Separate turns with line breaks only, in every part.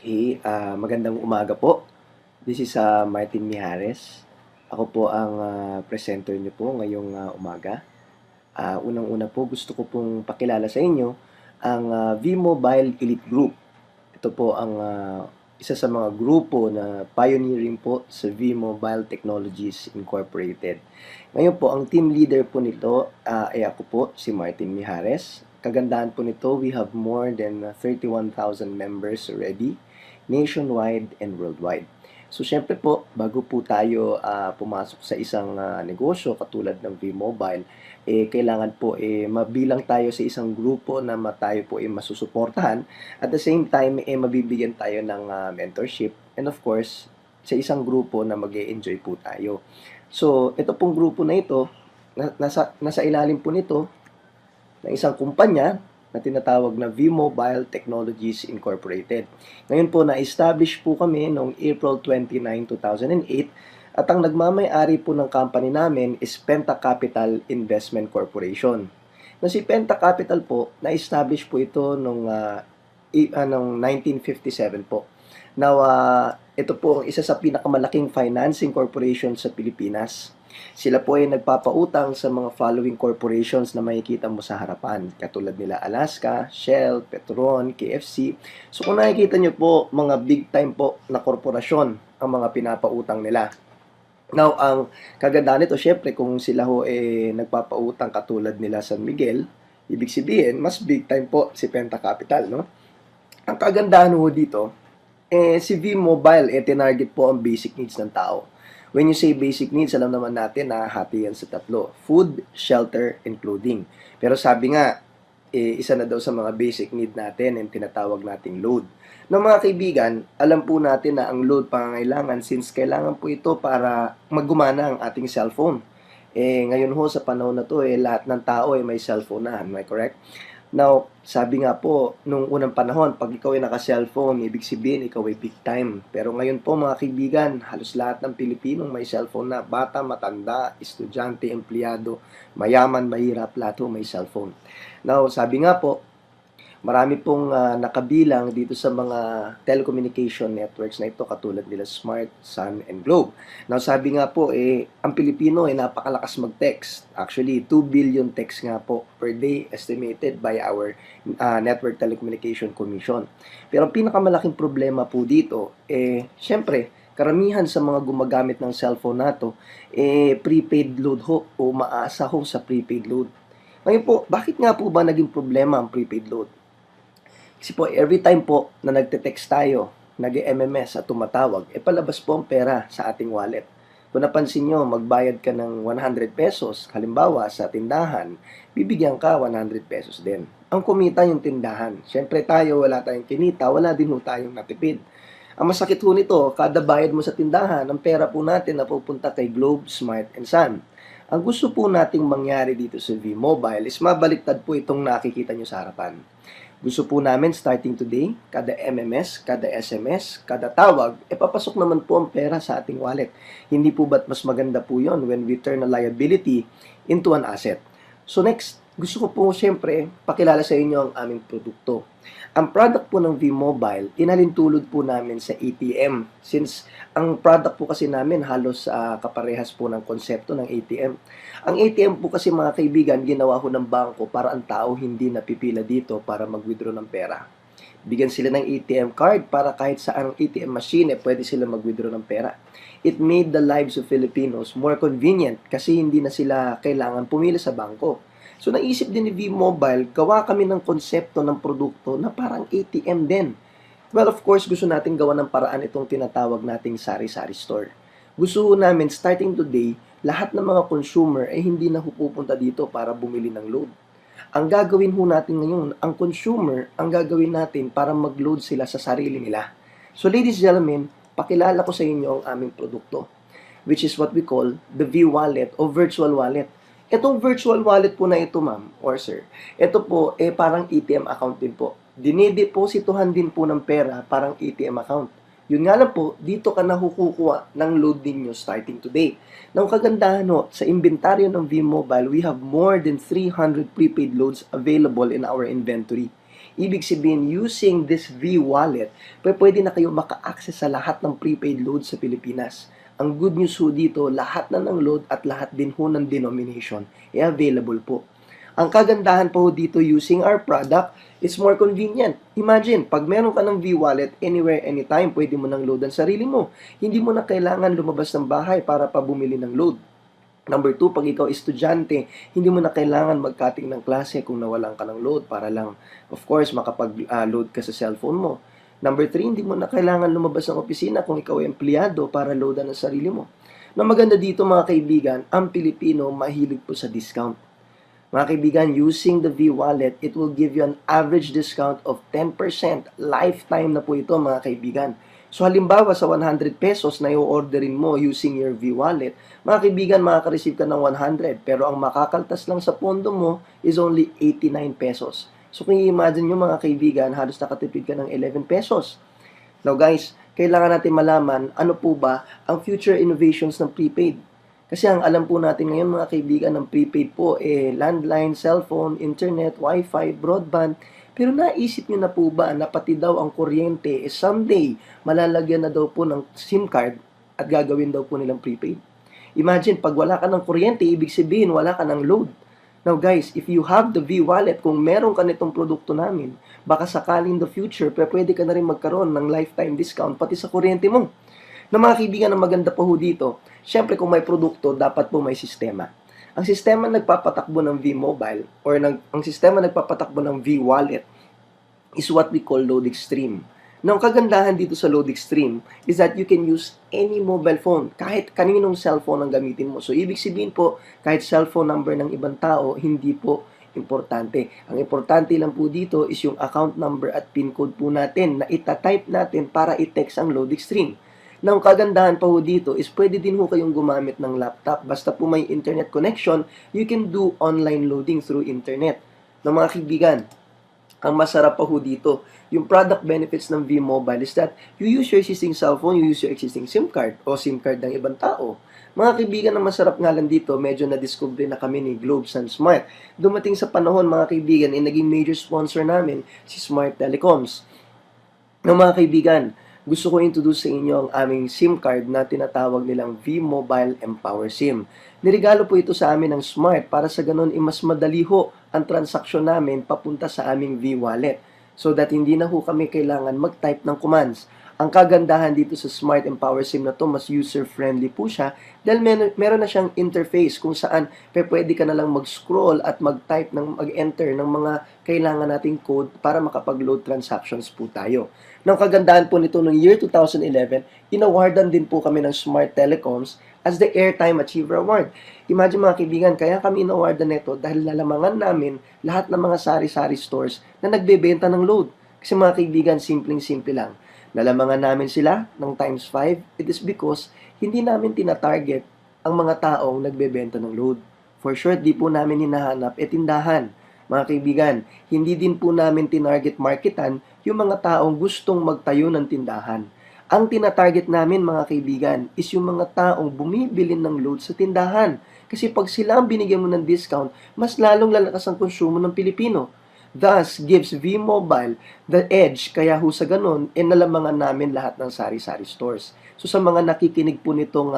Okay, magandang umaga po. This is Martin Mijares. Ako po ang presenter niyo po ngayong umaga. Unang-una po gusto ko pong pakilala sa inyo ang V-Mobile Elite Group. Ito po ang isa sa mga grupo na pioneering po sa V-Mobile Technologies Incorporated. Ngayon po, ang team leader po nito ay ako po, si Martin Mijares. Kagandahan po nito, we have more than 31,000 members already, nationwide and worldwide. So, syempre po, bago po tayo pumasok sa isang negosyo katulad ng V-Mobile, kailangan po mabilang tayo sa isang grupo na tayo po masusuportahan. At the same time, mabibigyan tayo ng mentorship. And of course, sa isang grupo na mag enjoy po tayo. So, ito pong grupo na ito, nasa ilalim po nito ng isang kumpanya na tinatawag na V-Mobile Technologies Incorporated. Ngayon po, na-establish po kami noong April 29, 2008 at ang nagmamay-ari po ng company namin is Penta Capital Investment Corporation. Na si Penta Capital po, na-establish po ito noong 1957 po. Now, ito po ang isa sa pinakamalaking financing corporation sa Pilipinas. Sila po ay nagpapautang sa mga following corporations na makikita mo sa harapan, katulad nila Alaska, Shell, Petron, KFC. So kung nakikita nyo po, mga big time po na korporasyon ang mga pinapautang nila. Now, ang kagandahan nito, syempre kung sila ho nagpapautang katulad nila San Miguel, ibig sabihin, mas big time po si Penta Capital, no? Ang kagandahan ho dito, si V-Mobile, tinarget po ang basic needs ng tao. When you say basic needs, alam naman natin na hati yan sa tatlo. Food, shelter, and clothing. Pero sabi nga, isa na daw sa mga basic need natin ang tinatawag nating load. Na mga kaibigan, alam po natin na ang load pangangailangan since kailangan po ito para maggumana ang ating cellphone. Ngayon ho sa panahon na to, lahat ng tao may cellphone na. Am I correct? Now, sabi nga po, nung unang panahon, pag ikaw ay naka-cellphone, ibig sabihin, ikaw ay big time. Pero ngayon po, mga kaibigan, halos lahat ng Pilipinong may cellphone na. Bata, matanda, estudyante, empleyado, mayaman, mahirap, lahat may cellphone. Now, sabi nga po, marami pong nakabilang dito sa mga telecommunication networks na ito katulad nila Smart, Sun, and Globe. Now sabi nga po ang Pilipino ay napakalakas mag-text. Actually 2 billion texts nga po per day estimated by our Network Telecommunication Commission. Pero ang pinakamalaking problema po dito syempre karamihan sa mga gumagamit ng cellphone nato prepaid load ho o maasa ho sa prepaid load. Ngayon po, bakit nga po ba naging problema ang prepaid load? Kasi po, every time po na nagte-text tayo, nag-MMS at tumatawag, palabas po ang pera sa ating wallet. Kung napansin nyo, magbayad ka ng 100 pesos, halimbawa sa tindahan, bibigyan ka 100 pesos din. Ang kumita yung tindahan. Siyempre tayo, wala tayong kinita, wala din ho tayong natipid. Ang masakit ho nito, kada bayad mo sa tindahan, ang pera po natin na pupunta kay Globe, Smart, and Sun. Ang gusto po nating mangyari dito sa V-Mobile is mabaliktad po itong nakikita nyo sa harapan. Gusto po namin starting today, kada MMS, kada SMS, kada tawag, papasok naman po ang pera sa ating wallet. Hindi po ba't mas maganda po yon when we turn a liability into an asset? So next, gusto ko po siyempre pakilala sa inyo ang aming produkto. Ang product po ng V-Mobile, inalintulad po namin sa ATM. Since ang product po kasi namin halos kaparehas po ng konsepto ng ATM. Ang ATM po kasi mga kaibigan, ginawa ho ng bangko para ang tao hindi napipila dito para mag-withdraw ng pera. Bigyan sila ng ATM card para kahit saan ang ATM machine, pwede sila mag-withdraw ng pera. It made the lives of Filipinos more convenient kasi hindi na sila kailangan pumila sa bangko. So naisip din ni V-Mobile, gawa kami ng konsepto ng produkto na parang ATM din. Well, of course, gusto natin gawa ng paraan itong tinatawag nating sari-sari store. Gusto namin, starting today, lahat ng mga consumer ay hindi na pupunta dito para bumili ng load. Ang gagawin ho natin ngayon, ang consumer, ang gagawin natin para mag-load sila sa sarili nila. So ladies and gentlemen, pakilala ko sa inyo ang aming produkto, which is what we call the V-Wallet o virtual wallet. Itong virtual wallet po na ito, ma'am or sir, ito po parang ATM account din po. Dinidepositohan din po ng pera parang ATM account. Yun nga lang po, dito ka nakukuha ng load ninyo starting today. Nang kagandahan ho, sa inventaryo ng V-Mobile, we have more than 300 prepaid loads available in our inventory. Ibig sabihin, using this V-Wallet, pwede na kayo maka-access sa lahat ng prepaid load sa Pilipinas. Ang good news ho dito, lahat na ng load at lahat din ho ng denomination ay available po. Ang kagandahan po dito using our product is more convenient. Imagine, pag meron ka ng V-Wallet, anywhere, anytime, pwede mo nang load ang sarili mo. Hindi mo na kailangan lumabas ng bahay para pa bumili ng load. Number 2, pag ikaw estudyante, hindi mo na kailangan mag-cutting ng klase kung nawalan ka ng load para lang, of course, makapag-load ka sa cellphone mo. Number 3, hindi mo na kailangan lumabas ng opisina kung ikaw ay empleyado para loadan ang sarili mo. Na maganda dito mga kaibigan, ang Pilipino mahilig po sa discount. Mga kaibigan, using the V-Wallet, it will give you an average discount of 10%. Lifetime na po ito mga kaibigan. So halimbawa sa 100 pesos na i-orderin mo using your V-Wallet, mga kaibigan, makaka-receive ka ng 100. Pero ang makakaltas lang sa pondo mo is only 89 pesos. So kung i-imagine nyo mga kaibigan, halos nakatipid ka ng 11 pesos. Now guys, kailangan natin malaman ano po ba ang future innovations ng prepaid. Kasi ang alam po natin ngayon mga kaibigan ng prepaid po landline, cellphone, internet, wifi, broadband. Pero naisip nyo na po ba na pati daw ang kuryente someday malalagyan na daw po ng SIM card at gagawin daw po nilang prepaid. Imagine, pag wala ka ng kuryente, ibig sabihin wala ka ng load. Now guys, if you have the V-Wallet, kung meron ka nitong produkto namin, baka sakaling in the future, pwede ka na rin magkaroon ng lifetime discount pati sa kuryente mo. Na mga kaibigan, na maganda pa ho dito, syempre kung may produkto, dapat po may sistema. Ang sistema nagpapatakbo ng V-Mobile or ang sistema nagpapatakbo ng V-Wallet is what we call load extreme. Now, ang kagandahan dito sa load extreme is that you can use any mobile phone, kahit kaninong cellphone ang gamitin mo. So, ibig sabihin po, kahit cellphone number ng ibang tao, hindi po importante. Ang importante lang po dito is yung account number at PIN code po natin na itatype natin para i-text ang load extreme. Now, ang kagandahan pa ho dito is pwede din ho kayong gumamit ng laptop. Basta po may internet connection, you can do online loading through internet. Now, mga kaibigan, ang masarap pa ho dito, yung product benefits ng V-Mobile is that you use your existing cellphone, you use your existing SIM card o SIM card ng ibang tao. Mga kaibigan, ang masarap nga lang dito, medyo na-discover na kami ni Globes and Smart. Dumating sa panahon, mga kaibigan, naging major sponsor namin si Smart Telecoms. Now, mga kaibigan, gusto ko introduce sa inyo ang aming SIM card na tinatawag nilang V-Mobile Empower SIM. Nirigalo po ito sa amin ng Smart para sa ganun mas madali ho ang transaksyon namin papunta sa aming V-Wallet so that hindi na ho kami kailangan mag-type ng commands. Ang kagandahan dito sa Smart Empower SIM na to, mas user-friendly po siya dahil meron na siyang interface kung saan pwede ka na lang mag-scroll at mag-type, mag-enter ng mga kailangan nating code para makapag-load transactions po tayo. Nang kagandahan po nito noong year 2011, inawardan din po kami ng Smart Telecoms as the Airtime Achiever Award. Imagine mga kaibigan, kaya kami inawardan nito dahil lalamangan namin lahat ng mga sari-sari stores na nagbebenta ng load. Kasi mga kaibigan, simpleng-simple lang. Nalamangan namin sila ng times 5, it is because hindi namin tinatarget ang mga taong nagbebenta ng load. For sure, di po namin hinahanap tindahan. Mga kaibigan, hindi din po namin tinarget marketan yung mga taong gustong magtayo ng tindahan. Ang tinatarget namin mga kaibigan is yung mga taong bumibili ng load sa tindahan. Kasi pag sila ang binigyan mo ng discount, mas lalong lalakas ang konsumo ng Pilipino. Thus, gives V-Mobile the edge, kaya ho sa ganun, nalamangan namin lahat ng sari-sari stores. So sa mga nakikinig po nitong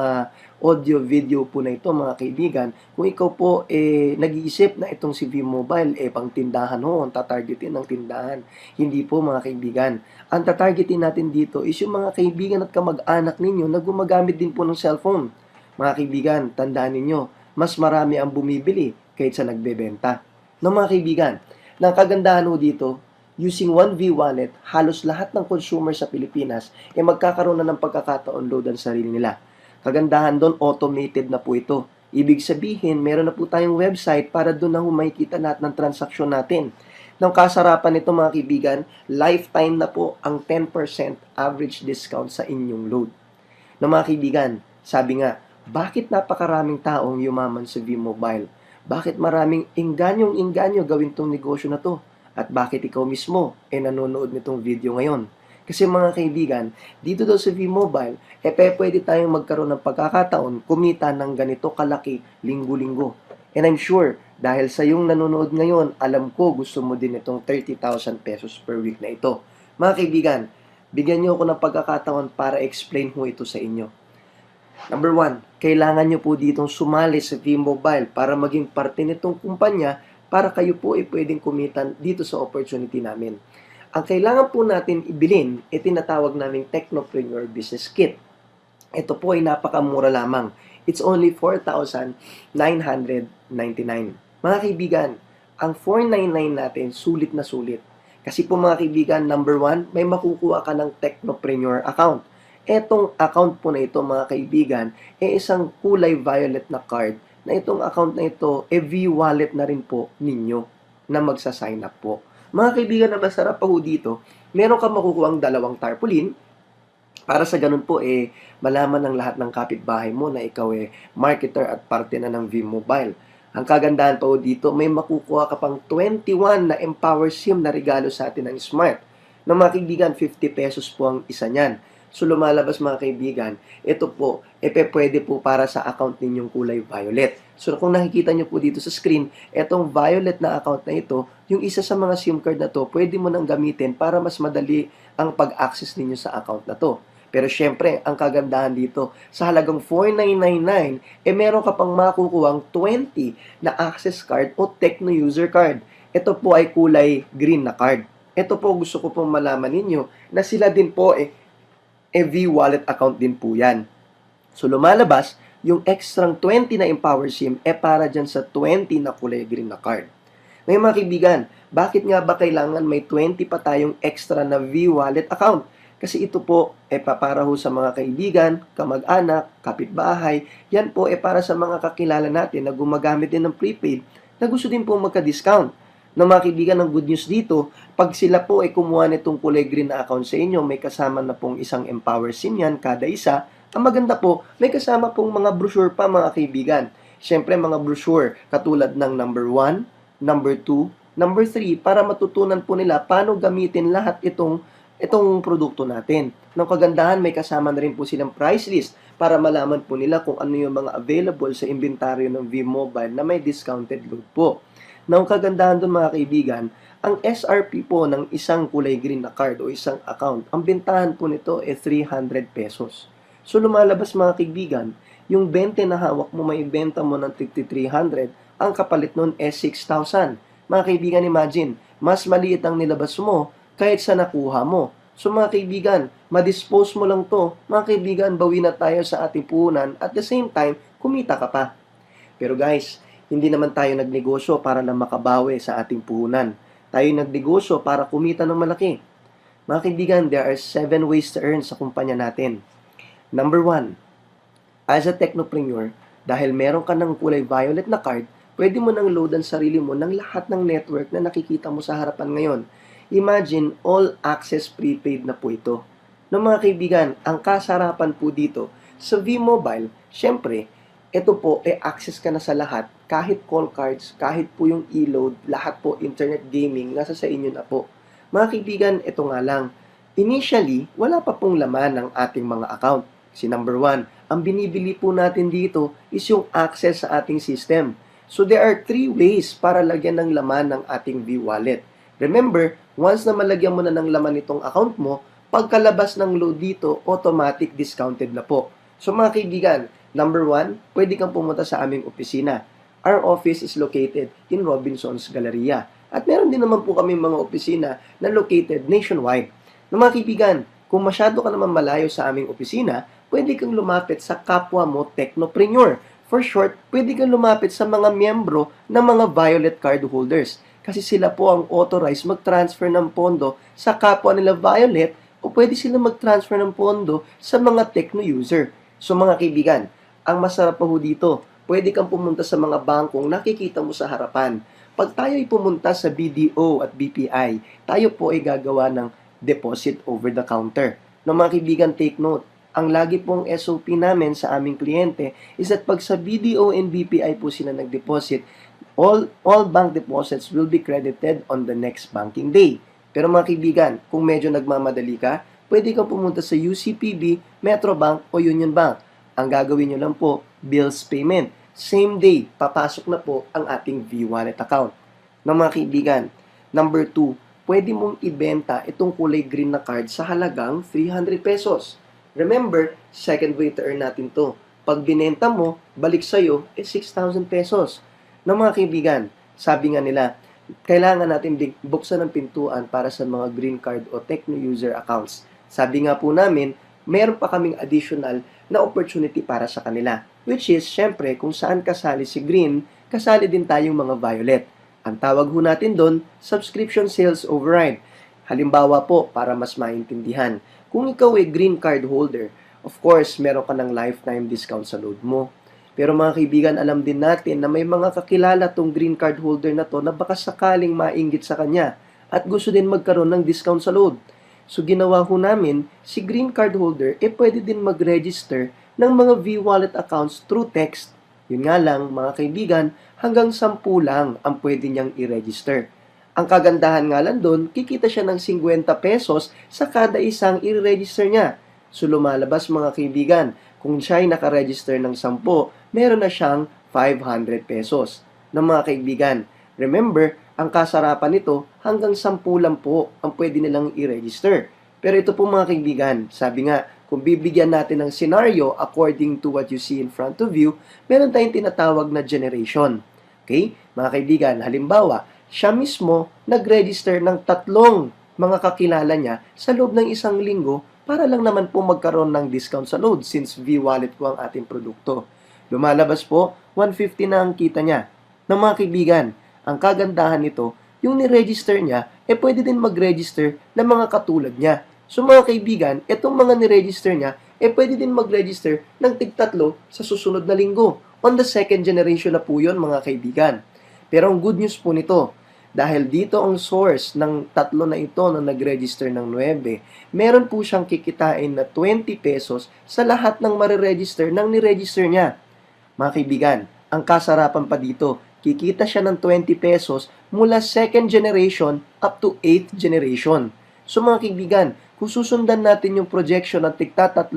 audio-video po na ito mga kaibigan, kung ikaw po nag-iisip na itong si V-Mobile, pang tindahan ho, ang tatargetin ng tindahan. Hindi po mga kaibigan. Ang tatargetin natin dito is yung mga kaibigan at kamag-anak ninyo na gumagamit din po ng cellphone. Mga kaibigan, tandaan ninyo, mas marami ang bumibili kaysa nagbebenta. No mga kaibigan, ng kagandahan ho dito, using one V-Wallet, halos lahat ng consumer sa Pilipinas magkakaroon na ng pagkakataon load ang sarili nila. Kagandahan doon, automated na po ito. Ibig sabihin, meron na po tayong website para doon na makikita lahat ng transaksyon natin. Ng kasarapan nito mga kaibigan, lifetime na po ang 10% average discount sa inyong load. Ng mga kaibigan, sabi nga, bakit napakaraming taong yumaman sa V-Mobile? Bakit maraming inganyong-inganyo gawin tong negosyo na to? At bakit ikaw mismo nanonood nitong video ngayon? Kasi mga kaibigan, dito daw sa V-Mobile, pwede tayong magkaroon ng pagkakataon kumita ng ganito kalaki linggo-linggo. And I'm sure, dahil sa yung nanonood ngayon, alam ko gusto mo din itong 30,000 pesos per week na ito. Mga kaibigan, bigyan niyo ako ng pagkakataon para explain ho ito sa inyo. Number one, kailangan nyo po ditong sumali sa V-Mobile para maging parte nitong kumpanya para kayo po ay pwedeng kumitan dito sa opportunity namin. Ang kailangan po natin ibilin ay tinatawag naming Technopreneur Business Kit. Ito po ay napakamura lamang. It's only 4,999. Mga kaibigan, ang 499 natin sulit na sulit. Kasi po mga kaibigan, number one, may makukuha ka ng Technopreneur account. Etong account po na ito mga kaibigan, isang kulay violet na card na itong account na ito, V-wallet na rin po ninyo na magsa-sign up po. Mga kaibigan, na masarap pa ho dito, meron ka makukuha ang dalawang tarpaulin para sa ganun po malaman ng lahat ng kapitbahay mo na ikaw marketer at parte na ng V-Mobile. Ang kagandahan pa ho dito, may makukuha ka pang 21 na Empower SIM na regalo sa atin ng Smart. Na mga kaibigan, 50 pesos po ang isa niyan. So lumalabas mga kaibigan, ito po, pwede po para sa account ninyong kulay violet. So kung nakikita nyo po dito sa screen, itong violet na account na ito, yung isa sa mga SIM card na to, pwede mo nang gamitin para mas madali ang pag-access ninyo sa account na to. Pero syempre, ang kagandahan dito, sa halagang 4,999, meron ka pang makukuhang 20 na access card o Tecno user card. Ito po ay kulay green na card. Ito po gusto ko pong malaman ninyo na sila din po V-wallet account din po yan. So lumalabas, yung extra 20 na Empower SIM para dyan sa 20 na kulay green na card. Ngayon mga kaibigan, bakit nga ba kailangan may 20 pa tayong extra na V-wallet account? Kasi ito po para ho sa mga kaibigan, kamag-anak, kapitbahay. Yan po para sa mga kakilala natin na gumagamit din ng prepaid na gusto din po magka-discount. Na mga kaibigan, ng good news dito, pag sila po kumuha nitong kulay green na account sa inyo, may kasama na pong isang Empower SIM yan, kada isa. Ang maganda po, may kasama pong mga brochure pa mga kaibigan. Siyempre mga brochure katulad ng number 1, number 2, number 3 para matutunan po nila paano gamitin lahat itong produkto natin. Ng kagandahan, may kasama na rin po silang price list para malaman po nila kung ano yung mga available sa inventaryo ng V-Mobile na may discounted load po. Ng kagandahan doon mga kaibigan, ang SRP po ng isang kulay green na card o isang account, ang bentahan po nito 300 pesos. So lumalabas mga kaibigan, yung 20 na hawak mo may benta mo ng 300, ang kapalit nun 6,000. Mga kaibigan, imagine, mas maliit ang nilabas mo kahit sa nakuha mo. So mga kaibigan, ma-dispose mo lang to. Mga kaibigan, bawi na tayo sa ating puhunan at the same time, kumita ka pa. Pero guys, hindi naman tayo nagnegosyo para na makabawi sa ating puhunan. Tayo nagnegosyo para kumita ng malaki. Mga kaibigan, there are 7 ways to earn sa kumpanya natin. Number 1, as a technopreneur, dahil meron ka ng kulay violet na card, pwede mo nang loadan sarili mo ng lahat ng network na nakikita mo sa harapan ngayon. Imagine, all access prepaid na po ito. No mga kaibigan, ang kasarapan po dito, sa V-Mobile, syempre, ito po, access ka na sa lahat, kahit call cards, kahit po yung e-load, lahat po, internet gaming, nasa sa inyo na po. Mga kaibigan, ito nga lang, initially, wala pa pong laman ng ating mga account. Si number 1, ang binibili po natin dito is yung access sa ating system. So there are 3 ways para lagyan ng laman ng ating V-Wallet. Remember, once na malagyan mo na ng laman itong account mo, pagkalabas ng load dito, automatic discounted na po. So mga kaibigan, number 1, pwede kang pumunta sa aming opisina. Our office is located in Robinson's Galleria. At meron din naman po kami mga opisina na located nationwide. Na mga kaibigan, kung masyado ka naman malayo sa aming opisina, pwede kang lumapit sa kapwa mo Technopreneur. For short, pwede kang lumapit sa mga miyembro ng mga Violet card holders. Kasi sila po ang authorized mag-transfer ng pondo sa kapwa nila Violet o pwede sila mag-transfer ng pondo sa mga Tecno user. So mga kaibigan, ang masarap pa ho dito, pwede kang pumunta sa mga bangkong nakikita mo sa harapan. Pag tayo ay pumunta sa BDO at BPI, tayo po ay gagawa ng deposit over the counter. No, mga kaibigan, take note. Ang lagi pong SOP namin sa aming kliyente is that pag sa BDO and BPI po sila nag-deposit, all bank deposits will be credited on the next banking day. Pero mga kaibigan, kung medyo nagmamadali ka, pwede kang pumunta sa UCPB, Metrobank o Union Bank. Ang gagawin nyo lang po, bills payment. same day, papasok na po ang ating V-Wallet account. Na mga kaibigan, number 2, pwede mong ibenta itong kulay green na card sa halagang 300 pesos. Remember, second way to earn natin to. Pag binenta mo, balik sa'yo, 6,000 pesos. Na mga kaibigan, sabi nga nila, kailangan natin buksan ang pintuan para sa mga green card o Tecno user accounts. Sabi nga po namin, meron pa kaming additional na opportunity para sa kanila. Which is, syempre, kung saan kasali si green, kasali din tayong mga violet. Ang tawag ho natin doon, subscription sales override. Halimbawa po, para mas maintindihan, kung ikaw ay green card holder, of course, meron ka ng lifetime discount sa load mo. Pero mga kaibigan, alam din natin na may mga kakilala tong green card holder na to na baka sakaling mainggit sa kanya at gusto din magkaroon ng discount sa load. So ginawa ho namin, si green card holder, pwede din mag-register ng mga V-Wallet accounts through text. Yun nga lang, mga kaibigan, hanggang 10 lang ang pwede niyang i-register. Ang kagandahan nga lang doon, kikita siya ng 50 pesos sa kada isang i-register niya. So lumalabas mga kaibigan, kung siya ay nakaregister ng 10, meron na siyang 500 pesos. Na mga kaibigan, remember, ang kasarapan nito, hanggang 10 lang po ang pwede nilang i-register. Pero ito po mga kaibigan, sabi nga, kung bibigyan natin ng scenario according to what you see in front of you, meron tayong tinatawag na generation. Okay? Mga kaibigan, halimbawa, siya mismo nag-register ng 3 mga kakilala niya sa loob ng 1 linggo para lang naman po magkaroon ng discount sa load since V-Wallet po ang ating produkto. Lumalabas po, 150 na ang kita niya. Na mga kaibigan, ang kagandahan nito, yung ni-register niya, pwede din mag-register ng mga katulad niya. So mga kaibigan, itong mga ni-register niya, pwede din mag-register ng tig-3 sa susunod na linggo. On the second generation na po yun, mga kaibigan. Pero ang good news po nito, dahil dito ang source ng 3 na ito na nag-register ng 9, meron po siyang kikitain na 20 pesos sa lahat ng mariregister ng ni-register niya. Mga kaibigan, ang kasarapan pa dito, kikita siya ng 20 pesos mula 2nd generation up to 8th generation. So mga kaibigan, kung susundan natin yung projection ng tig-3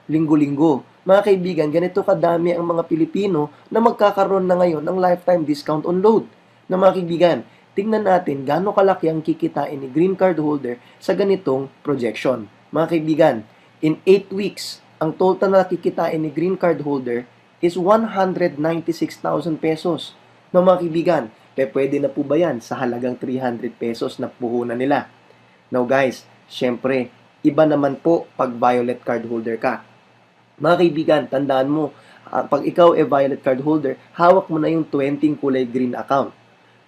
linggo-linggo, mga kaibigan, ganito kadami ang mga Pilipino na magkakaroon na ngayon ng lifetime discount on load. Na mga kaibigan, tingnan natin gaano kalaki ang kikitain ni green card holder sa ganitong projection. Mga kaibigan, in 8 weeks, ang total na kikitain ni green card holder is 196,000 pesos. No mga kaibigan, pwede na po ba yan sa halagang 300 pesos na puhunan nila? Now guys, syempre, iba naman po pag violet card holder ka. Mga kaibigan, tandaan mo, pag ikaw violet card holder, hawak mo na yung 20 kulay green account.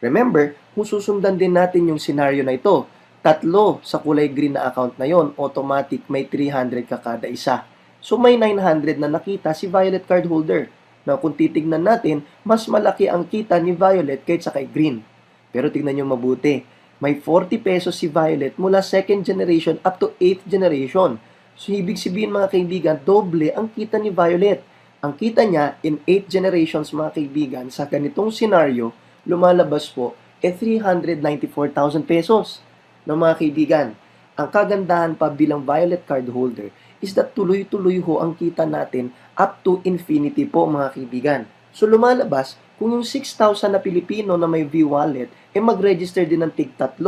Remember, kung susundan din natin yung scenario na ito, 3 sa kulay green na account na yon, automatic may 300 ka kada isa. So may 900 na nakita si violet card holder. Na kung titignan natin, mas malaki ang kita ni Violet kaysa kay Green. Pero tignan nyo mabuti, may 40 pesos si Violet mula 2nd generation up to 8th generation. So ibig sabihin mga kaibigan, doble ang kita ni Violet. Ang kita niya in 8 generations mga kaibigan sa ganitong scenario, lumalabas po 394,000 pesos. Na mga kaibigan, ang kagandahan pa bilang Violet card holder is that tuloy-tuloy ho ang kita natin up to infinity po mga kaibigan. So lumalabas, kung yung 6,000 na Pilipino na may V-Wallet, mag-register din ng tig-3,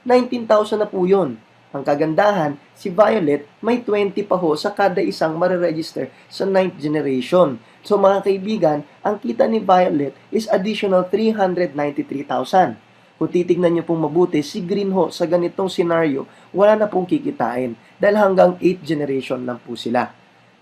19,000 na po yun. Ang kagandahan, si Violet may 20 pa ho sa kada isang mariregister sa 9th generation. So mga kaibigan, ang kita ni Violet is additional 393,000. Kung titignan niyo pong mabuti, si Green ho sa ganitong scenario, wala na pong kikitain dahil hanggang 8th generation lang po sila.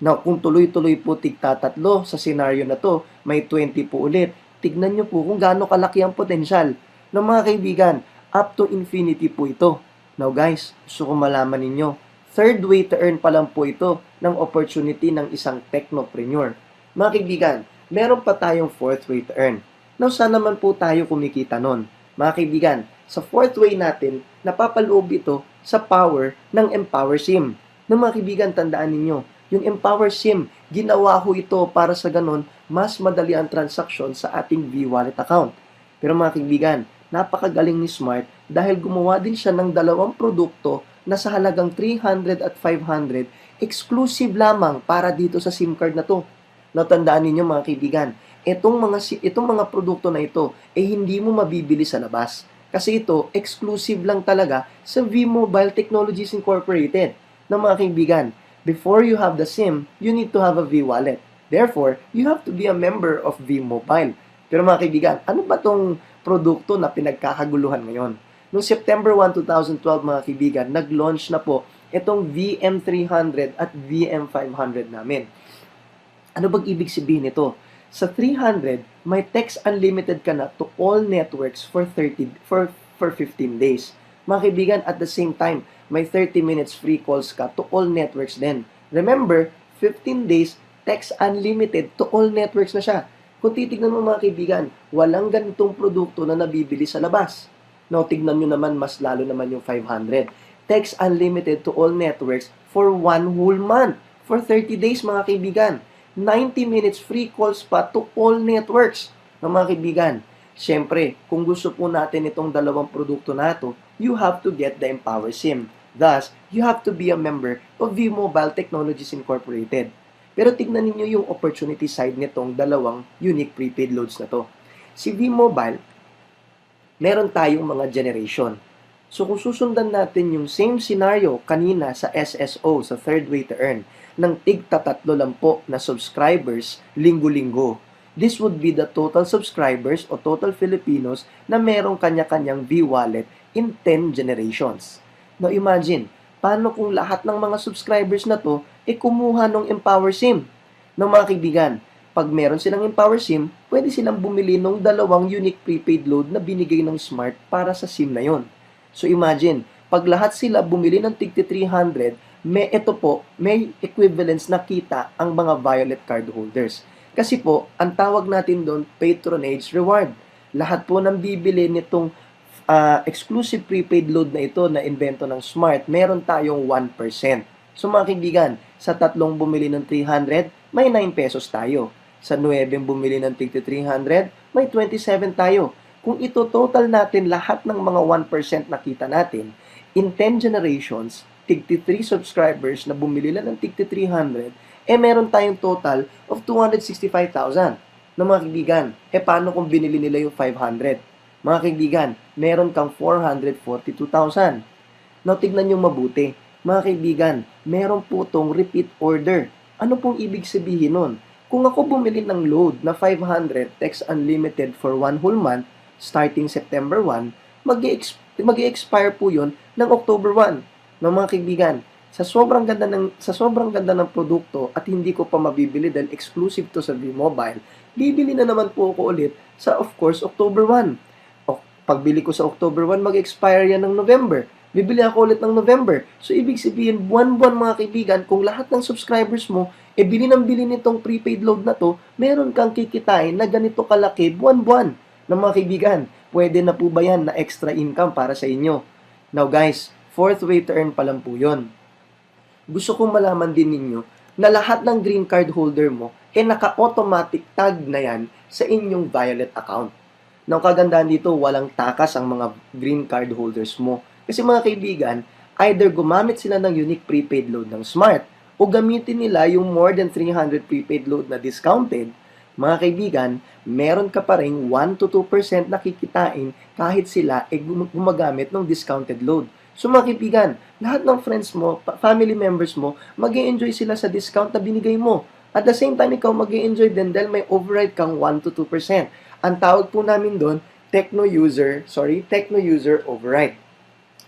Now, kung tuloy-tuloy po tig-3 sa scenario na to, may 20 po ulit. Tignan niyo po kung gaano kalaki ang potensyal. Ng mga kaibigan, up to infinity po ito. Now guys, gusto ko malaman ninyo, third way to earn pa lang po ito ng opportunity ng isang technopreneur. Mga kaibigan, meron pa tayong fourth way to earn. Now, saan naman po tayo kumikita nun? Mga kaibigan, sa fourth way natin, napapaloob ito sa power ng Empower SIM. Na mga kaibigan, tandaan ninyo, yung Empower SIM, ginawa ho ito para sa ganon, mas madali ang transaksyon sa ating V-Wallet account. Pero mga kaibigan, napakagaling ni Smart dahil gumawa din siya ng 2 produkto na sa halagang 300 at 500, exclusive lamang para dito sa SIM card na to. Natandaan ninyo mga kaibigan, itong mga produkto na ito, hindi mo mabibili sa labas. Kasi ito, exclusive lang talaga sa V-Mobile Technologies Incorporated. Na mga kaibigan, before you have the SIM, you need to have a V-Wallet. Therefore, you have to be a member of V-Mobile. Pero mga kaibigan, ano ba tong produkto na pinagkakaguluhan ngayon? Noong September 1, 2012, mga kaibigan, nag-launch na po itong VM300 at VM500 namin. Ano bang ibig sabihin nito? Sa 300, may text unlimited ka na to all networks for 15 days. Mga kaibigan, at the same time, may 30 minutes free calls ka to all networks din. Remember, 15 days, text unlimited to all networks na siya. Kung titignan mo mga kaibigan, walang ganitong produkto na nabibili sa labas. Now, tignan nyo naman, mas lalo naman yung 500. Text unlimited to all networks for 1 whole month. For 30 days, mga kaibigan. 90 minutes free calls pa to all networks. Mga kaibigan, syempre, kung gusto po natin itong dalawang produkto na ito, you have to get the Empower SIM. Thus, you have to be a member of V-Mobile Technologies Incorporated. Pero tignan ninyo yung opportunity side nitong dalawang unique prepaid loads na to. Si V-Mobile, meron tayong mga generation. So kung susundan natin yung same scenario kanina sa SSO, sa third way to earn, ng tig-tatlo lang po na subscribers linggo-linggo. This would be the total subscribers o total Filipinos na merong kanya-kanyang V-Wallet in 10 generations. Now imagine, paano kung lahat ng mga subscribers na to kumuha ng Empower SIM? Ng mga kaibigan, pag meron silang Empower SIM, pwede silang bumili ng dalawang unique prepaid load na binigay ng Smart para sa SIM na yon. So imagine, pag lahat sila bumili ng tig 300, may equivalence na kita ang mga Violet card holders. Kasi po, ang tawag natin doon, patronage reward. Lahat po ng bibili nitong exclusive prepaid load na ito na invento ng Smart, meron tayong 1%. So mga kaibigan, sa tatlong bumili ng 300, may 9 pesos tayo. Sa 9 bumili ng tig 300, may 27 tayo. Kung ito total natin lahat ng mga 1% na kita natin, in 10 generations, tig 3 subscribers na bumili lang ng tig 300, meron tayong total of 265,000 na mga kaibigan. Paano kung binili nila yung 500? Mga kaibigan, meron kang 442,000. Now, tignan nyo mabuti. Mga kaibigan, meron po tong repeat order. Ano pong ibig sabihin nun? Kung ako bumili ng load na 500 text unlimited for 1 whole month, starting September 1, mag-i-expire po yun ng October 1. No, mga kaibigan, sa sobrang ganda ng produkto at hindi ko pa mabibili dahil exclusive to sa V-Mobile, bibili na naman po ako ulit sa, of course, October 1. Pagbili ko sa October 1, mag-expire yan ng November. Bibili ako ulit ng November. So, ibig sabihin, buwan-buwan mga kaibigan, kung lahat ng subscribers mo, bili ng bili nitong prepaid load na to, meron kang kikitain na ganito kalaki buwan-buwan. Na mga kaibigan, pwede na po ba yan na extra income para sa inyo? Now guys, fourth way to earn pa lang po yun. Gusto kong malaman din ninyo na lahat ng green card holder mo, naka-automatic tag na yan sa inyong Violet account. Now, kagandahan dito, walang takas ang mga green card holders mo. Kasi mga kaibigan, either gumamit sila ng unique prepaid load ng Smart o gamitin nila yung more than 300 prepaid load na discounted, mga kaibigan, meron ka pa rin 1 to 2% na kikitain kahit sila gumagamit ng discounted load. So mga kaibigan, lahat ng friends mo, family members mo, mag-e-enjoy sila sa discount na binigay mo. At the same time, ikaw mag-e-enjoy din dahil may override kang 1 to 2%. Ang tawag po namin doon, Techno User Override.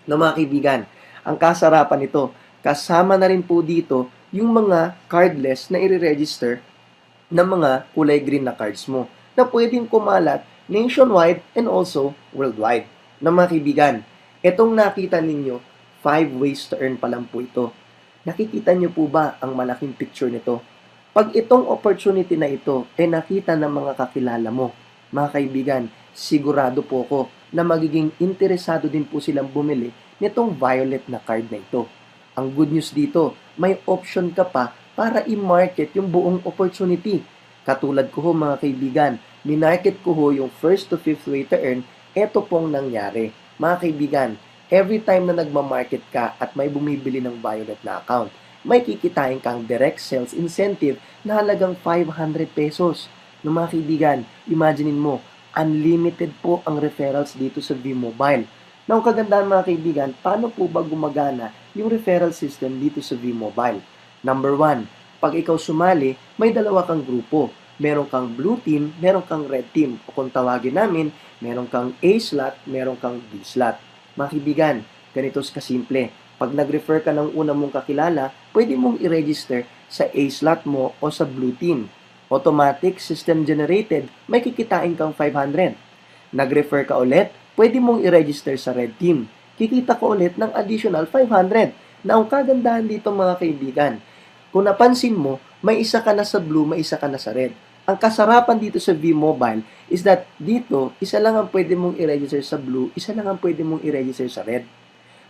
No, mga kaibigan, ang kasarapan nito, kasama na rin po dito yung mga cardless na i-register ng mga kulay green na cards mo na pwedeng kumalat nationwide and also worldwide. No, mga kaibigan, itong nakita ninyo, 5 ways to earn pa lang po ito. Nakikita niyo po ba ang malaking picture nito? Pag itong opportunity na ito nakita ng mga kakilala mo, mga kaibigan, sigurado po ako na magiging interesado din po silang bumili nitong Violet na card na ito. Ang good news dito, may option ka pa para i-market yung buong opportunity. Katulad ko ho mga kaibigan, minarket ko ho yung first to fifth way to earn, eto pong nangyari. Mga kaibigan, every time na nagmamarket ka at may bumibili ng Violet na account, may kikitain kang direct sales incentive na halagang 500 pesos. No mga kaibigan, imaginein mo, unlimited po ang referrals dito sa V-Mobile. Now, ang kagandahan mga kaibigan, paano po ba gumagana yung referral system dito sa V-Mobile? Number one, pag ikaw sumali, may dalawa kang grupo. Meron kang blue team, meron kang red team. O kung tawagin namin, meron kang A slot, meron kang B slot. Mga kaibigan, ganito kasimple. Pag nag-refer ka ng una mong kakilala, pwede mong i-register sa A slot mo o sa blue team. Automatic, system generated, may kikitain kang 500. Nag-refer ka ulit, pwede mong i-register sa red team. Kikita ko ulit ng additional 500. Na ang kagandahan dito mga kaibigan, kung napansin mo, may isa ka na sa blue, may isa ka na sa red. Ang kasarapan dito sa V-Mobile is that dito, isa lang ang pwede mong i-register sa blue, isa lang ang pwede mong i-register sa red.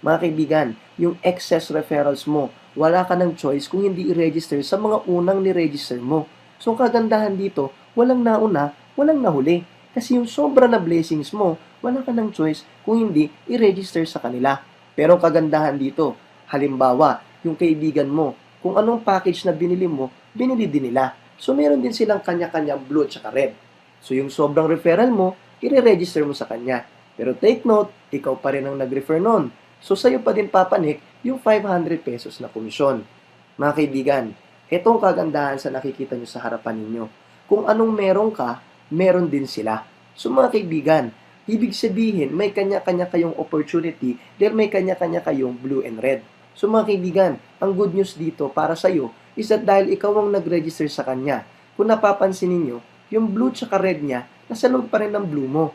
Mga kaibigan, yung excess referrals mo, wala ka ng choice kung hindi i-register sa mga unang ni-register mo. So, ang kagandahan dito, walang nauna, walang nahuli. Kasi yung sobra na blessings mo, wala ka ng choice kung hindi i-register sa kanila. Pero ang kagandahan dito, halimbawa, yung kaibigan mo, kung anong package na binili mo, binili din nila. So, meron din silang kanya-kanyang blue at saka red. So, yung sobrang referral mo, i-register mo sa kanya. Pero take note, ikaw pa rin ang nag-refer nun. So, sa'yo pa din papanik yung 500 pesos na komisyon. Mga kaibigan, itong kagandahan sa nakikita nyo sa harapan ninyo. Kung anong meron ka, meron din sila. So, mga kaibigan, ibig sabihin, may kanya-kanya kayong opportunity dahil may kanya-kanya kayong blue and red. So, mga kaibigan, ang good news dito para sa'yo is that dahil ikaw ang nag-register sa kanya, kung napapansin ninyo, yung blue tsaka red niya, nasa loob pa rin ng blue mo.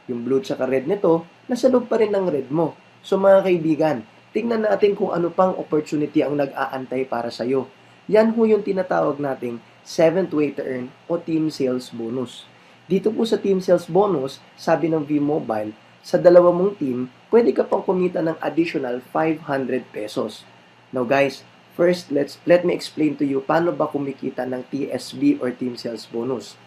Yung blue tsaka red nito, nasa loob pa rin ng red mo. So mga kaibigan, tingnan natin kung ano pang opportunity ang nag-aantay para sa'yo. Yan ho yung tinatawag nating 7th way to earn o team sales bonus. Dito po sa team sales bonus, sabi ng V-Mobile, sa dalawa mong team, pwede ka pang kumita ng additional 500 pesos. Now guys, first, let me explain to you paano ba kumikita ng TSB or team sales bonus.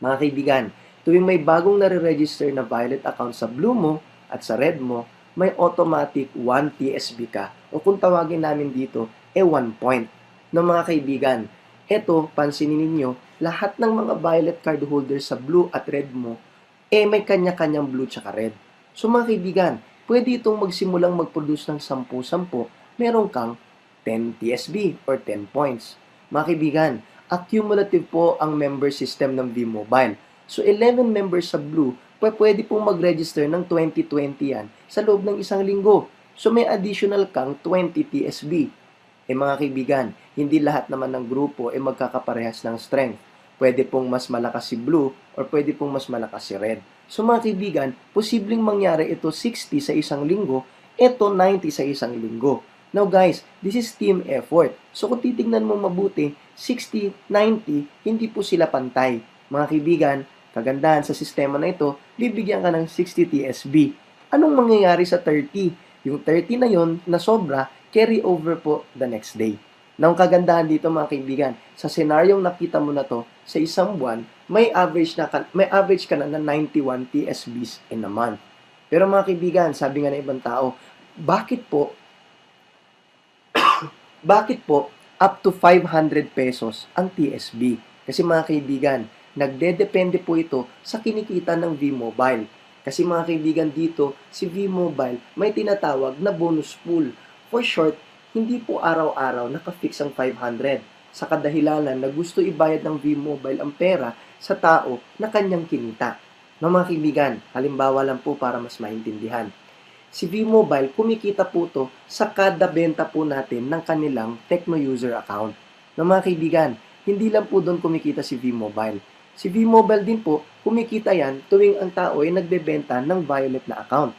Mga kaibigan, tuwing may bagong nare-register na Violet account sa blue mo at sa red mo, may automatic 1 TSB ka o kung tawagin namin dito, 1 point. No mga kaibigan, eto, pansinin ninyo, lahat ng mga Violet card holders sa blue at red mo, may kanya-kanyang blue tsaka red. So mga kaibigan, pwede itong magsimulang mag-produce ng 10-10, meron kang 10 TSB or 10 points. Mga kaibigan, accumulative po ang member system ng V-Mobile. So 11 members sa blue, pwede pong mag-register ng 2020 yan sa loob ng isang linggo. So may additional kang 20 TSB. Mga kaibigan, hindi lahat naman ng grupo magkakaparehas ng strength. Pwede pong mas malakas si blue or pwede pong mas malakas si red. So mga kaibigan, posibleng mangyari ito 60 sa isang linggo, ito 90 sa isang linggo. Now guys, this is team effort. So kung titignan mo mabuti, 60, 90, hindi po sila pantay. Mga kaibigan, kagandahan sa sistema na ito, bibigyan ka ng 60 TSB. Anong mangyayari sa 30? Yung 30 na yon na sobra, carry over po the next day. Now, ang kagandahan dito mga kaibigan, sa senaryong nakita mo na to, sa isang buwan, may average ka na 91 TSBs in a month. Pero mga kaibigan, sabi nga ng ibang tao, bakit po up to 500 pesos ang TSB? Kasi mga kaibigan, nagdedepende po ito sa kinikita ng V-Mobile. Kasi mga kaibigan dito, si V-Mobile may tinatawag na bonus pool. For short, hindi po araw-araw nakafix ang 500 sa kadahilanan na gusto ibayad ng V-Mobile ang pera sa tao na kanyang kinita. No, mga kaibigan, halimbawa lang po para mas maintindihan. Si V-Mobile, kumikita po to sa kada benta po natin ng kanilang Tecno user account. No, mga kaibigan, hindi lang po doon kumikita si V-Mobile. Si V-Mobile din po, kumikita yan tuwing ang tao ay nagbebenta ng Violet na account.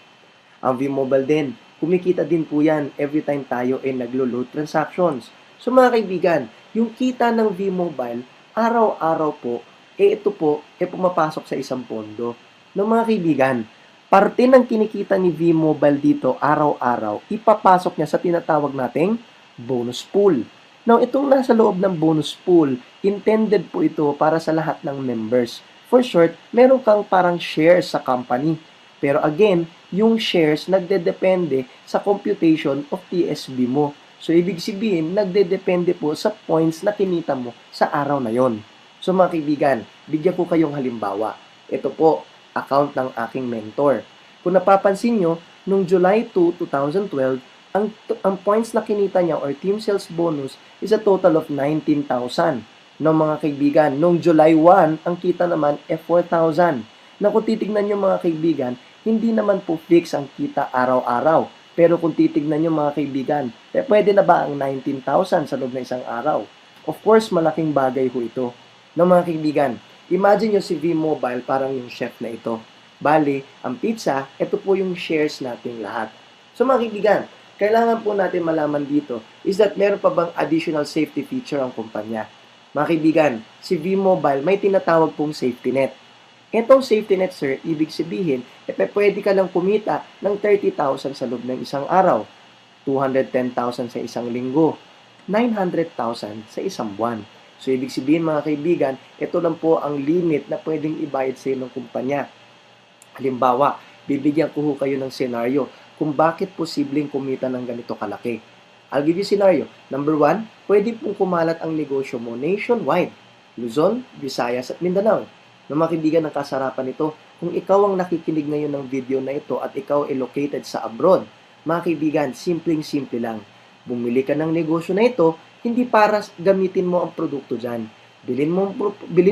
Ang V-Mobile din, kumikita din po yan every time tayo ay naglo-load transactions. So mga kaibigan, yung kita ng V-Mobile, araw-araw po, ito po, pumapasok sa isang pondo. No mga kaibigan, parte ng kinikita ni V-Mobile dito araw-araw, ipapasok niya sa tinatawag nating bonus pool. Now, itong nasa loob ng bonus pool, intended po ito para sa lahat ng members. For short, meron kang parang shares sa company. Pero again, yung shares nagdedepende sa computation of TSB mo. So, ibig sabihin, nagdedepende po sa points na kinita mo sa araw na yon. So mga kaibigan, bigyan ko kayong halimbawa. Ito po, account ng aking mentor. Kung napapansin nyo, nung July 2, 2012, ang points na kinita niya or team sales bonus is a total of 19,000. No mga kaibigan, nung July 1, ang kita naman ay 4,000. Na kung titignan nyo mga kaibigan, hindi naman po fix ang kita araw-araw. Pero kung titignan nyo mga kaibigan, pwede na ba ang 19,000 sa loob ng isang araw? Of course, malaking bagay ho ito. No mga kaibigan, imagine nyo si V-Mobile parang yung chef na ito. Bali, ang pizza, ito po yung shares nating lahat. So mga kaibigan, kailangan po natin malaman dito is that meron pa bang additional safety feature ang kumpanya. Mga kaibigan, si V-Mobile may tinatawag pong safety net. Itong safety net, sir, ibig sabihin, pwede ka lang kumita ng 30,000 sa loob ng isang araw, 210,000 sa isang linggo, 900,000 sa isang buwan. So, ibig sabihin mga kaibigan, ito lang po ang limit na pwedeng ibayad sa ng kumpanya. Halimbawa, bibigyan ko kayo ng senaryo kung bakit posibleng kumita ng ganito kalaki. I'll give you scenario. Number 1, pwede pong kumalat ang negosyo mo nationwide. Luzon, Visayas at Mindanao. No, mga kaibigan, ng kasarapan nito, kung ikaw ang nakikinig ngayon ng video na ito at ikaw ay located sa abroad, mga kaibigan, simpleng-simple lang. Bumili ka ng negosyo na ito, hindi para gamitin mo ang produkto dyan. Bilhin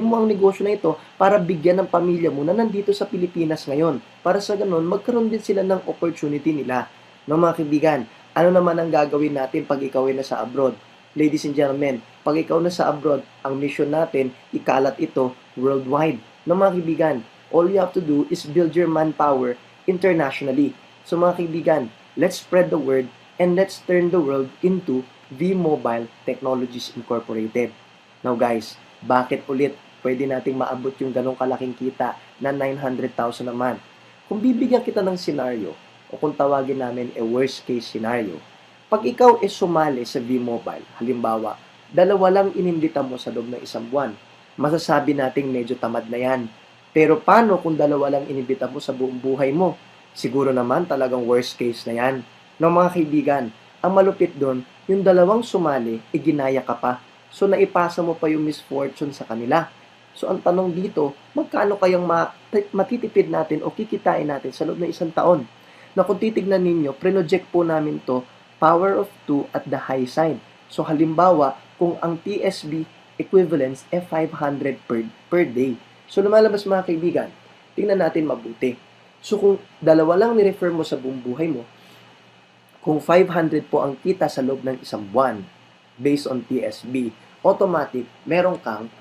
mo ang negosyo na ito para bigyan ng pamilya mo na nandito sa Pilipinas ngayon. Para sa ganun, magkaroon din sila ng opportunity nila. No, mga kaibigan, ano naman ang gagawin natin pag ikaw ay nasa abroad? Ladies and gentlemen, pag ikaw nasa abroad, ang mission natin, ikalat ito worldwide. No, mga kaibigan, all you have to do is build your manpower internationally. So mga kaibigan, let's spread the word and let's turn the world into V-Mobile Technologies Incorporated. Now guys, bakit ulit pwede nating maabot yung ganong kalaking kita na 900,000 naman? Kung bibigyan kita ng scenario, o kung tawagin namin a worst case scenario, pag ikaw ay sumali sa V-Mobile, halimbawa, 2 lang inimbita mo sa loob ng isang buwan, masasabi nating medyo tamad na yan. Pero paano kung 2 lang inimbita mo sa buong buhay mo? Siguro naman talagang worst case na yan. No, mga kaibigan, ang malupit doon, yung 2 sumali, ginaya ka pa. So, naipasa mo pa yung misfortune sa kanila. So, ang tanong dito, magkano kayang matitipid natin o kikitain natin sa loob ng isang taon? Na kung titignan ninyo, project po namin to power of 2 at the high side. So, halimbawa, kung ang TSB equivalence ay 500 per day. So, lumalabas mga kaibigan, tingnan natin mabuti. So, kung 2 lang ni-refer mo sa buong buhay mo, kung 500 po ang kita sa loob ng isang buwan, based on TSB, automatic, meron kang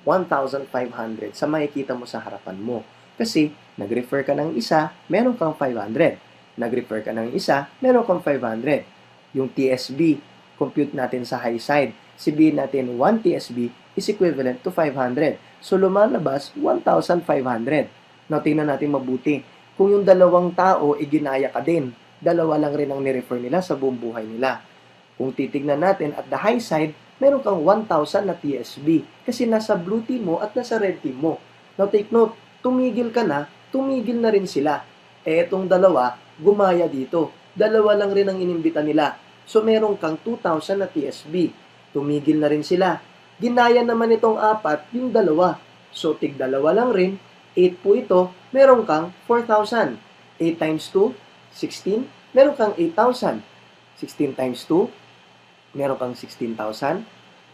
1,500 sa makikita mo sa harapan mo. Kasi, nag-refer ka ng isa, meron kang 500. Nag-refer ka ng isa, meron kang 500. Yung TSB, compute natin sa high side. Sabihin natin 1 TSB is equivalent to 500. So, lumalabas 1,500. Now, tingnan natin mabuti. Kung yung 2 tao, ginaya ka din. 2 lang rin ang ni-refer nila sa buong buhay nila. Kung titignan natin at the high side, meron kang 1,000 na TSB. Kasi nasa blue team mo at nasa red team mo. Now, take note, tumigil ka na, tumigil na rin sila. Etong 2, gumaya dito. 2 lang rin ang inimbita nila. So, meron kang 2,000 na TSB. Tumigil na rin sila. Ginaya naman itong 4, yung 2. So, tig 2 lang rin. 8 po ito. Meron kang 4,000. 8 times 2, 16. Meron kang 8,000. 16 times 2, meron kang 16,000.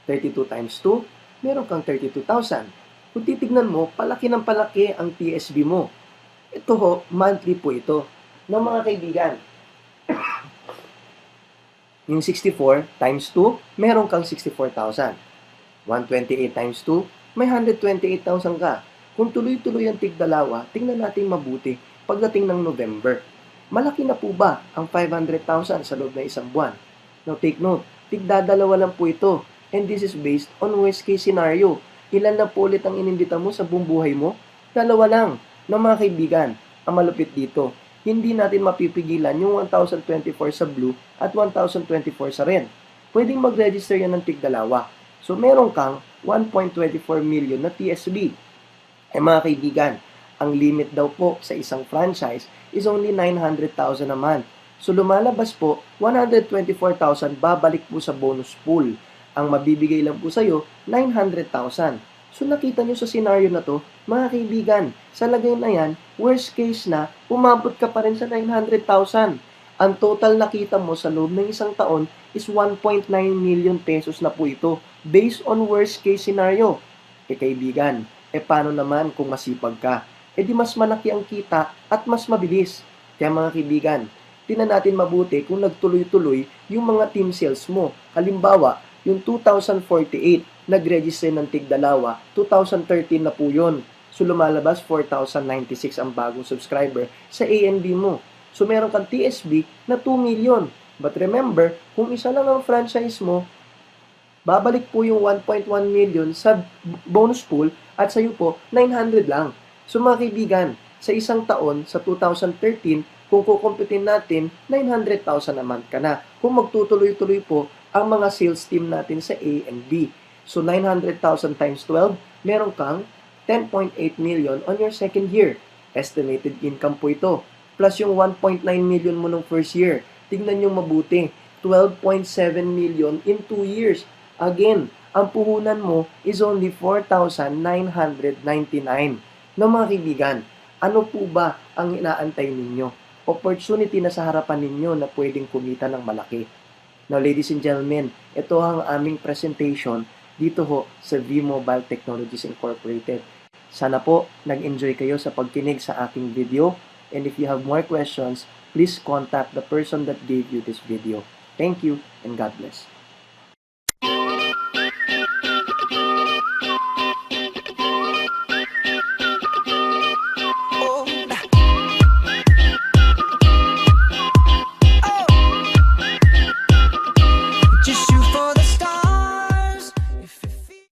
32 times 2, meron kang 32,000. Kung titignan mo, palaki ng palaki ang TSB mo. Ito ho, monthly po ito. No, mga kaibigan, yung 64 times 2, meron kang 64,000. 128 times 2, may 128,000 ka. Kung tuloy-tuloy ang tig-2, tingnan natin mabuti pagdating ng November. Malaki na po ba ang 500,000 sa loob ng isang buwan? Now take note, tig-2 lang po ito. And this is based on worst case scenario. Ilan na po ulit ang inimbita mo sa buong buhay mo? 2 lang. No, mga kaibigan, ang malupit dito, hindi natin mapipigilan yung 1,024 sa blue at 1,024 sa red. Pwedeng mag-register yan ng tig-2. So, meron kang 1.24 million na TSB. Mga kaibigan, ang limit daw po sa isang franchise is only 900,000 a month. So, lumalabas po, 124,000 babalik po sa bonus pool. Ang mabibigay lang po sa'yo, 900,000. So nakita nyo sa scenario na to, mga kaibigan, sa lagay na yan, worst case na, umabot ka pa rin sa 900,000. Ang total nakita mo sa loob ng isang taon is 1.9 million pesos na po ito, based on worst case scenario. Kaibigan, paano naman kung masipag ka? Di mas malaki ang kita at mas mabilis. Kaya mga kaibigan, tingnan natin mabuti kung nagtuloy-tuloy yung mga team sales mo. Halimbawa, yung 2048, nag-register ng tigdalawa, 2013 na po yun. So lumalabas 4,096 ang bagong subscriber sa ANB mo. So meron kang TSB na 2 million. But remember, kung isa lang ang franchise mo, babalik po yung 1.1 million sa bonus pool at sa iyo po 900 lang. So mga kaibigan, sa isang taon, sa 2013, kung kukumpitin natin, 900,000 a month ka na. Kung magtutuloy-tuloy po ang mga sales team natin sa A and B. So 900,000 times 12, meron kang 10.8 million on your second year. Estimated income po ito. Plus yung 1.9 million mo nung first year. Tingnan nyo mabuti. 12.7 million in 2 years. Again, ang puhunan mo is only 4,999. No mga kaibigan, ano po ba ang inaantay ninyo? Opportunity na sa harapan ninyo na pwedeng kumita ng malaki. Now ladies and gentlemen, ito ang aming presentation dito ho sa V-Mobile Technologies Incorporated. Sana po nag-enjoy kayo sa pagkinig sa aking video. And if you have more questions, please contact the person that gave you this video. Thank you and God bless.